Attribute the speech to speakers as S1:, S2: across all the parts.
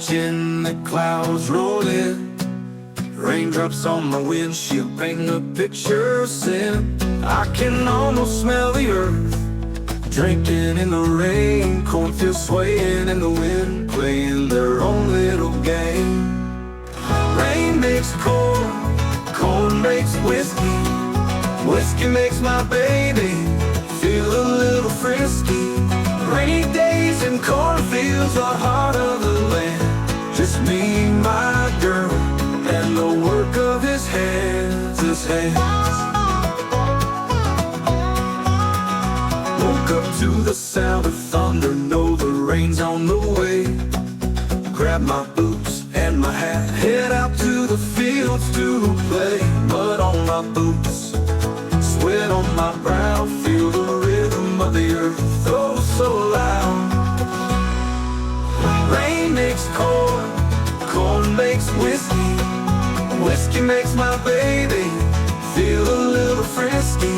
S1: watching the clouds roll in. Raindrops on my windshield paint a picture of sin. I can almost smell the earth drinking in the rain. Cornfields swaying in the wind, playing their own little game. Rain makes corn, corn makes whiskey, whiskey makes my baby feel a little frisky. Rainy days in cornfields, the heart of the land. Just me, my girl, and the work of his hands, his hands. Woke up to the sound of thunder, know the rain's on the way. Grab my boots and my hat, head out to the fields to play. Mud on my boots, sweat on my brow, feel the rhythm of the earth, oh so loud. Rain makes corn, corn makes whiskey, whiskey makes my baby feel a little frisky.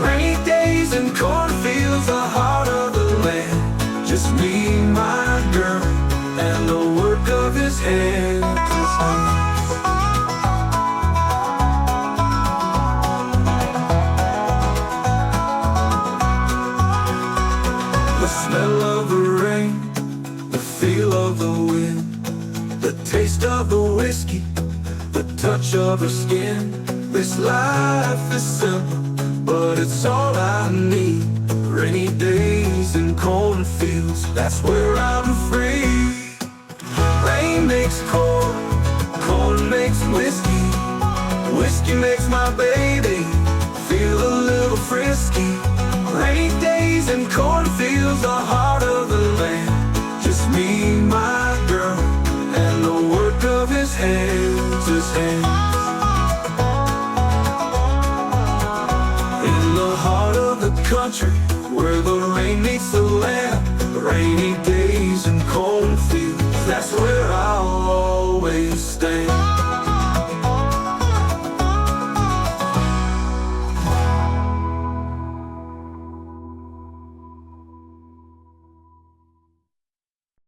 S1: Rainy days in cornfields, the heart of the land. Just me, my girl, and the work of his hands. The smell of the rain, the feel of the wind, the taste of the whiskey, the touch of her skin. This life is simple, but it's all I need. Rainy days in cornfields, that's where I'm free. Rain makes corn, corn makes whiskey, whiskey makes my baby feel a little frisky. Rainy days in cornfields, the heart of the land. Just me, my girl, and the work of his hands, his hands. In the heart of the country, where the rain meets the land. Rainy days in cornfields, that's where I'll always stand.